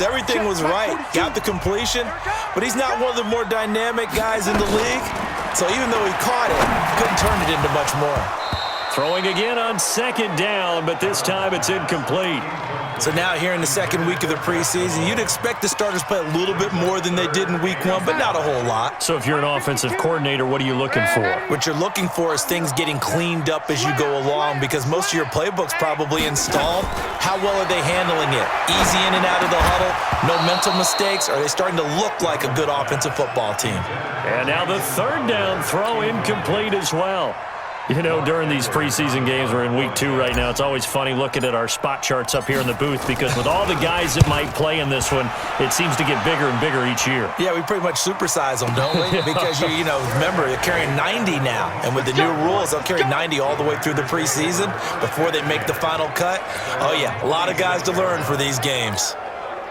Everything was right. Got the completion, but he's not one of the more dynamic guys in the league. So even though he caught it, couldn't turn it into much more. Throwing again on second down, but this time it's incomplete. So now here in the second week of the preseason, you'd expect the starters play a little bit more than they did in week one, but not a whole lot. So if you're an offensive coordinator, what are you looking for? What you're looking for is things getting cleaned up as you go along, because most of your playbook's probably installed. How well are they handling it? Easy in and out of the huddle, no mental mistakes? Are they starting to look like a good offensive football team? And now the third down throw incomplete as well. You know, during these preseason games, we're in week 2 right now, it's always funny looking at our spot charts up here in the booth, because with all the guys that might play in this one, it seems to get bigger and bigger each year. Yeah, we pretty much supersize them, don't we? Because, you know, remember, they're carrying 90 now. And with the new rules, they'll carry 90 all the way through the preseason before they make the final cut. Oh, yeah, a lot of guys to learn for these games.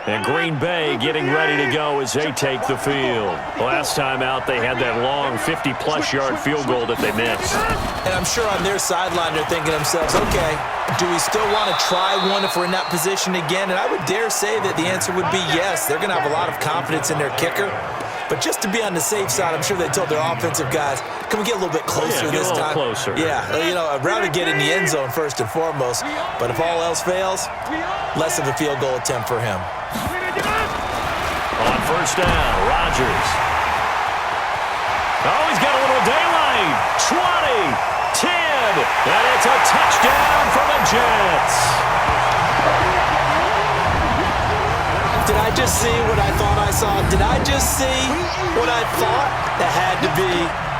And Green Bay getting ready to go as they take the field. Last time out, they had that long 50-plus yard field goal that they missed. And I'm sure on their sideline they're thinking to themselves, okay, do we still want to try one if we're in that position again? And I would dare say that the answer would be yes. They're going to have a lot of confidence in their kicker. But just to be on the safe side, I'm sure they told their offensive guys, can we get a little bit closer this time? Closer. Yeah, you know, I'd rather get in the end zone first and foremost. But if all else fails, less of a field goal attempt for him. On first down, Rodgers. Oh, he's got a little daylight. 20, 10, and it's a touchdown for the Jets. Did I just see what I thought I saw? Did I just see what I thought? That had to be.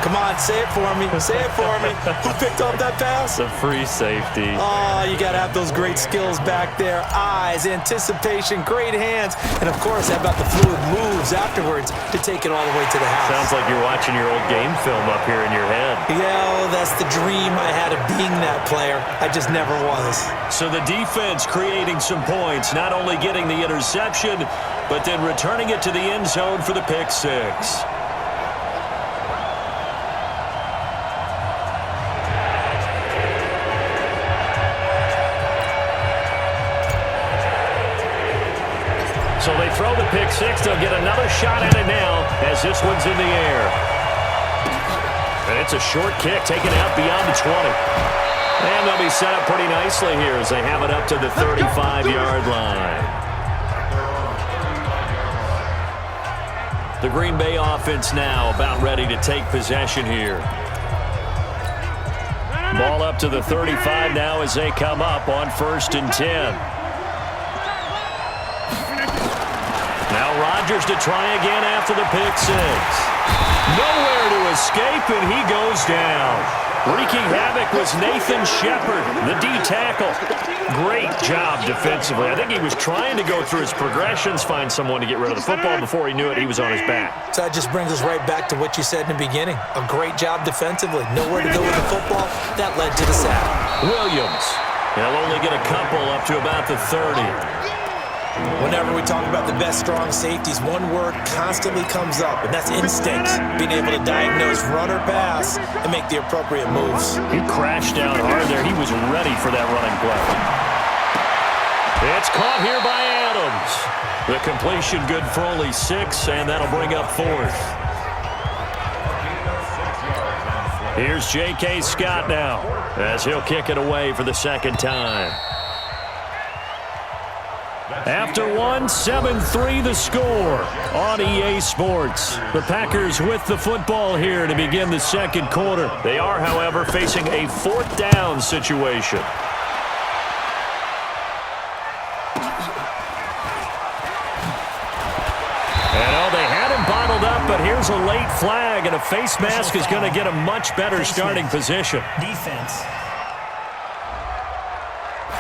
Come on, say it for me. Say it for me. Who picked up that pass? The free safety. Oh, you got to have those great skills back there. Eyes, anticipation, great hands. And, of course, how about the fluid moves afterwards to take it all the way to the house? Sounds like you're watching your old game film up here in your head. Yeah, that's the dream I had of being that player. I just never was. So the defense creating some points, not only getting the interception, but then returning it to the end zone for the pick six. So they throw the pick six. They'll get another shot at it now as this one's in the air. And it's a short kick taken out beyond the 20. And they'll be set up pretty nicely here as they have it up to the 35-yard line. The Green Bay offense now about ready to take possession here. Ball up to the 35 now as they come up on 1st and 10. Now Rodgers to try again after the pick six. Nowhere to escape, and he goes down. Wreaking havoc was Nathan Shepard, the D-tackle. Great job defensively. I think he was trying to go through his progressions, find someone to get rid of the football. Before he knew it, he was on his back. So that just brings us right back to what you said in the beginning. A great job defensively. Nowhere to go with the football. That led to the sack. Williams. He'll only get a couple up to about the 30. Whenever we talk about the best strong safeties, one word constantly comes up, and that's instinct. Being able to diagnose run or pass and make the appropriate moves. He crashed down hard there. He was ready for that running play. It's caught here by Adams. The completion good for only 6, and that'll bring up 4th. Here's J.K. Scott now as he'll kick it away for the second time. After one, 7-3 the score on EA Sports. The Packers with the football here to begin the second quarter. They are, however, facing a 4th down situation. And they had him bottled up, but here's a late flag, and a face mask is going to get a much better starting position. Defense.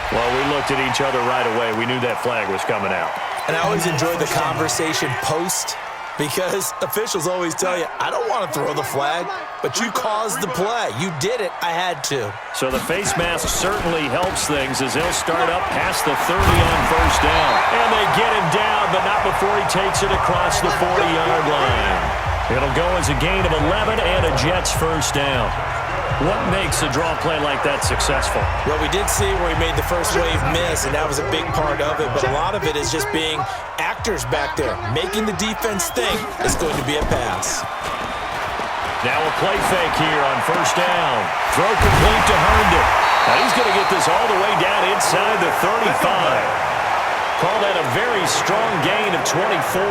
Well, we looked at each other right away. We knew that flag was coming out. And I always enjoy the conversation post, because officials always tell you, I don't want to throw the flag, but you caused the play. You did it. I had to. So the face mask certainly helps things as they'll start up past the 30 on first down. And they get him down, but not before he takes it across the 40-yard line. It'll go as a gain of 11 and a Jets first down. What makes a draw play like that successful? Well, we did see where he made the first wave miss, and that was a big part of it. But a lot of it is just being actors back there, making the defense think it's going to be a pass. Now a play fake here on first down. Throw complete to Herndon. Now he's going to get this all the way down inside the 35. Call that a very strong gain of 24.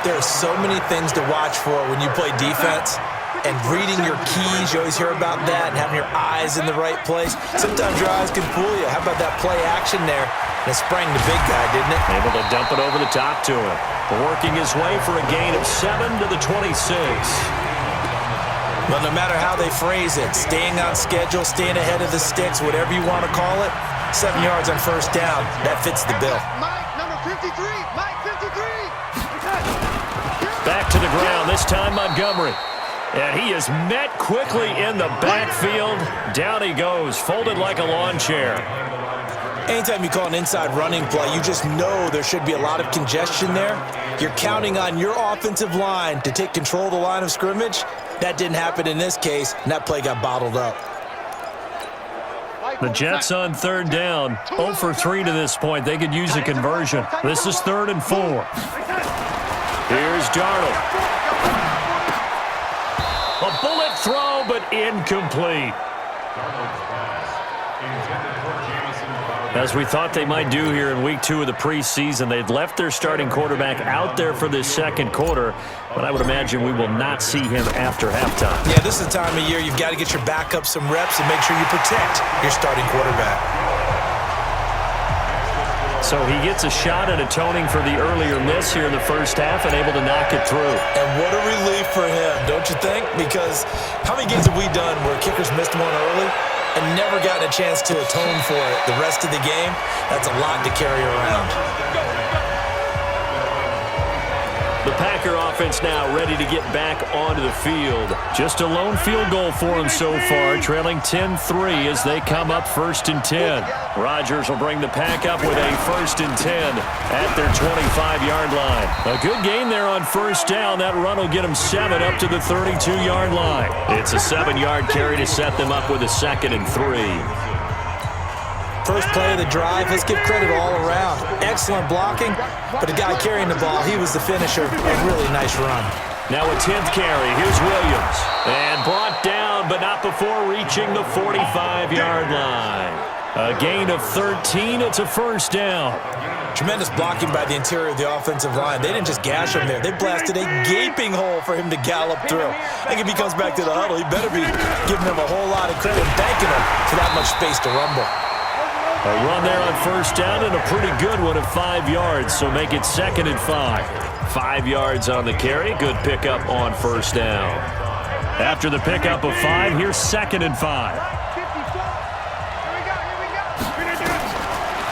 There are so many things to watch for when you play defense. And reading your keys, you always hear about that, and having your eyes in the right place. Sometimes your eyes can fool you. How about that play action there? That sprang the big guy, didn't it? Able to dump it over the top to him. Working his way for a gain of 7 to the 26. Well, no matter how they phrase it, staying on schedule, staying ahead of the sticks, whatever you want to call it, 7 yards on first down, that fits the bill. Mike, number 53, Mike 53. Back to the ground, this time Montgomery. And he is met quickly in the backfield. Down he goes, folded like a lawn chair. Anytime you call an inside running play, you just know there should be a lot of congestion there. You're counting on your offensive line to take control of the line of scrimmage. That didn't happen in this case, and that play got bottled up. The Jets on third down, 0 for 3 to this point. They could use a conversion. This is 3rd and 4. Here's Darnold. A bullet throw, but incomplete. As we thought they might do here in week 2 of the preseason, they'd left their starting quarterback out there for this second quarter, but I would imagine we will not see him after halftime. Yeah, this is the time of year you've got to get your backup some reps and make sure you protect your starting quarterback. So he gets a shot at atoning for the earlier miss here in the first half and able to knock it through. And what a relief for him, don't you think? Because how many games have we done where kickers missed one early and never gotten a chance to atone for it the rest of the game? That's a lot to carry around. The Packer offense now ready to get back onto the field. Just a lone field goal for them so far, trailing 10-3 as they come up 1st and 10. Rodgers will bring the Pack up with a 1st and 10 at their 25-yard line. A good gain there on first down. That run will get them 7 up to the 32-yard line. It's a 7-yard carry to set them up with a 2nd and 3. First play of the drive, let's give credit all around. Excellent blocking, but the guy carrying the ball, he was the finisher. A really nice run. Now a 10th carry. Here's Williams. And brought down, but not before reaching the 45-yard line. A gain of 13. It's a first down. Tremendous blocking by the interior of the offensive line. They didn't just gash him there. They blasted a gaping hole for him to gallop through. I think if he comes back to the huddle, he better be giving him a whole lot of credit and thanking him for that much space to rumble. A run there on first down and a pretty good one of 5 yards, so make it 2nd and 5. 5 yards on the carry. Good pickup on first down. After the pickup of 5, here's 2nd and 5.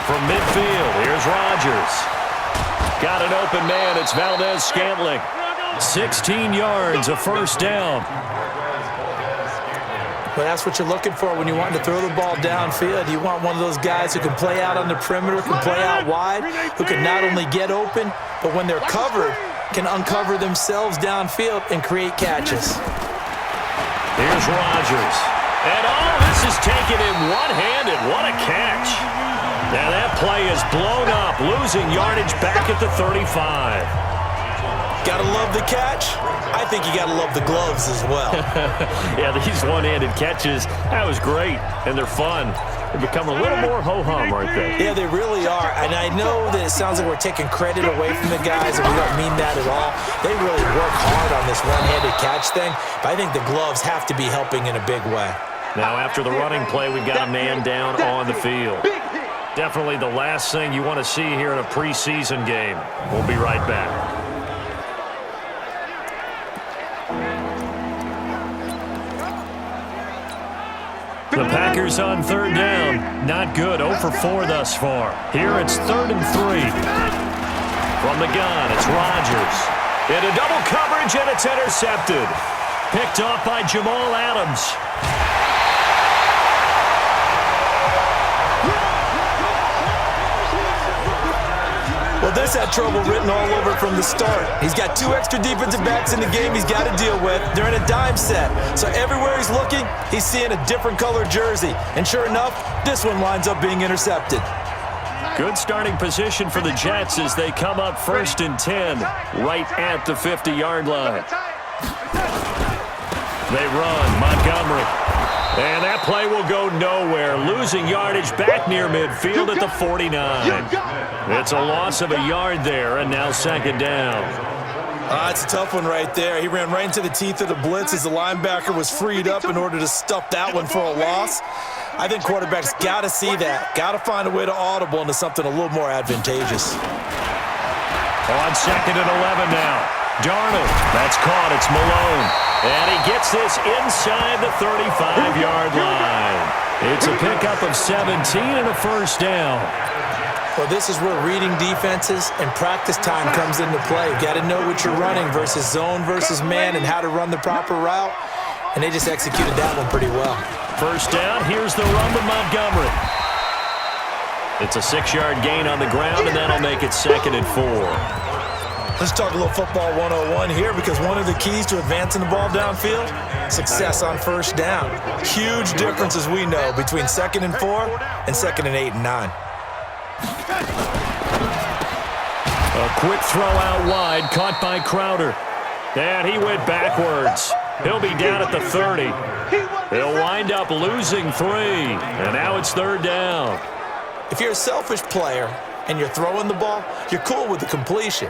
From midfield, here's Rodgers. Got an open man. It's Valdez-Scantling. 16 yards, a first down. Well, that's what you're looking for when you want to throw the ball downfield. You want one of those guys who can play out on the perimeter, can play out wide, who can not only get open, but when they're covered, can uncover themselves downfield and create catches. Here's Rodgers. And this is taken in one-handed. What a catch. Now that play is blown up, losing yardage back at the 35. Gotta love the catch. I think you gotta love the gloves as well. Yeah, these one-handed catches, that was great, and they're fun. They become a little more ho-hum, aren't they? Yeah, they really are. And I know that it sounds like we're taking credit away from the guys, and we don't mean that at all. They really work hard on this one-handed catch thing, but I think the gloves have to be helping in a big way. Now, after the running play, we've got a man down on the field. Definitely the last thing you want to see here in a preseason game. We'll be right back. The Packers on third down. Not good. 0 for 4 thus far. Here it's 3rd and 3. From the gun, it's Rodgers. Into double coverage, and it's intercepted. Picked off by Jamal Adams. Well, this had trouble written all over it from the start. He's got 2 extra defensive backs in the game he's got to deal with. They're in a dime set. So everywhere he's looking, he's seeing a different color jersey. And sure enough, this one winds up being intercepted. Good starting position for the Jets as they come up 1st and 10, right at the 50-yard line. They run, Montgomery. And that play will go nowhere, losing yardage back near midfield at the 49. It's a loss of a yard there, and now 2nd down. It's a tough one right there. He ran right into the teeth of the blitz as the linebacker was freed up in order to stuff that one for a loss. I think quarterbacks got to see that. Got to find a way to audible into something a little more advantageous. On 2nd and 11 now. Darnold, that's caught. It's Malone. And he gets this inside the 35-yard line. It's a pickup of 17 and a 1st down. Well, this is where reading defenses and practice time comes into play. You got to know what you're running versus zone versus man and how to run the proper route. And they just executed that one pretty well. 1st down, here's the run to Montgomery. It's a 6-yard gain on the ground, and that'll make it 2nd and 4. Let's talk a little football 101 here, because one of the keys to advancing the ball downfield, success on 1st down. Huge difference, as we know, between 2nd and 4 and 2nd and 8 and 9. A quick throw out wide, caught by Crowder. And he went backwards. He'll be down at the 30. He'll wind up losing 3. And now it's 3rd down. If you're a selfish player and you're throwing the ball, you're cool with the completion.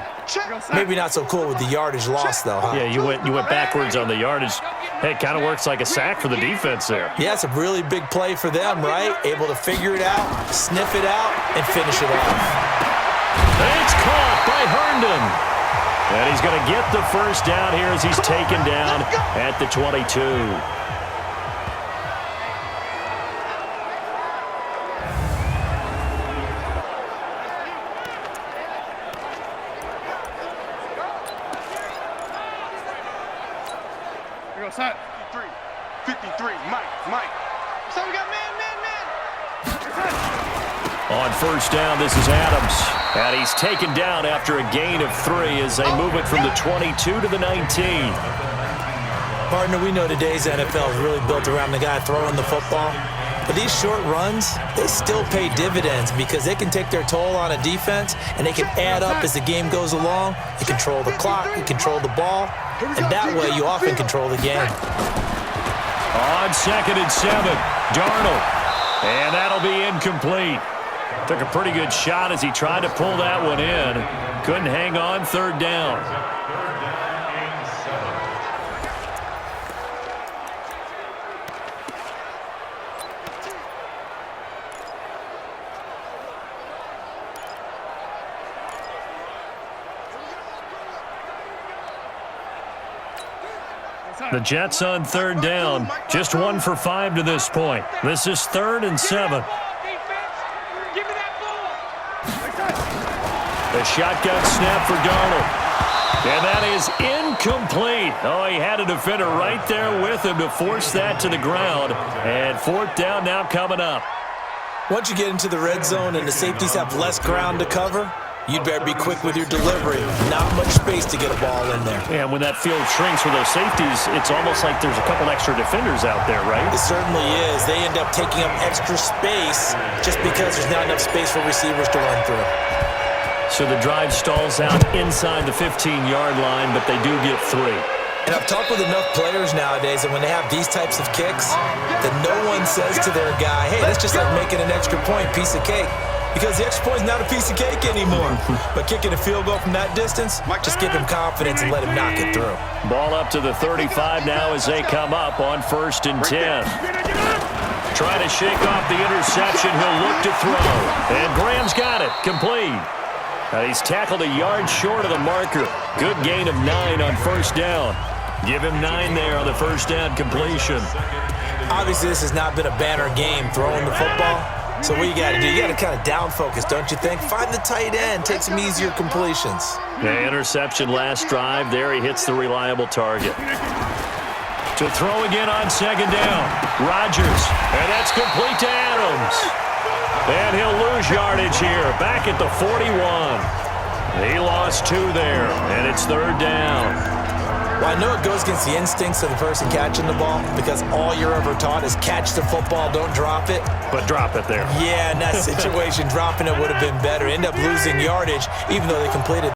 Maybe not so cool with the yardage loss, though, huh? Yeah, you went backwards on the yardage. Hey, it kind of works like a sack for the defense there. Yeah, it's a really big play for them, right? Able to figure it out, sniff it out, and finish it off. It's caught by Herndon. And he's going to get the 1st down here as he's taken down at the 22. Set. 53, Mike. So we got man. On 1st down, this is Adams. And he's taken down after a gain of 3 as they move it from the 22 to the 19. Partner, we know today's NFL is really built around the guy throwing the football. But these short runs, they still pay dividends because they can take their toll on a defense and they can add up as the game goes along. You control the clock, you control the ball, and that way you often control the game. On 2nd and 7, Darnold. And that'll be incomplete. Took a pretty good shot as he tried to pull that one in. Couldn't hang on, 3rd down. The Jets on 3rd down. Just 1 for 5 to this point. This is 3rd and 7. The shotgun snap for Darnold. And that is incomplete. Oh, he had a defender right there with him to force that to the ground. And 4th down now coming up. Once you get into the red zone and the safeties have less ground to cover, you'd better be quick with your delivery. Not much space to get a ball in there. And when that field shrinks for those safeties, it's almost like there's a couple extra defenders out there, right? It certainly is. They end up taking up extra space just because there's not enough space for receivers to run through. So the drive stalls out inside the 15-yard line, but they do get 3. And I've talked with enough players nowadays that when they have these types of kicks, that no one says to their guy, hey, that's just like making an extra point, piece of cake. Because the extra point is not a piece of cake anymore. But kicking a field goal from that distance, just give him confidence and let him knock it through. Ball up to the 35 now as they come up on 1st and 10. Trying to shake off the interception. He'll look to throw. And Graham's got it. Complete. He's tackled a yard short of the marker. Good gain of 9 on 1st down. Give him 9 there on the 1st down completion. Obviously, this has not been a banner game throwing the football. So what you got to do, you got to kind of down focus, don't you think? Find the tight end, take some easier completions. The interception last drive. There he hits the reliable target. To throw again on 2nd down. Rodgers. And that's complete to Adams. And he'll lose yardage here. Back at the 41. lost 2 there, and it's 3rd down. Well, I know it goes against the instincts of the person catching the ball because all you're ever taught is catch the football, don't drop it. But drop it there. Yeah, in that situation, dropping it would have been better. End up losing yardage, even though they completed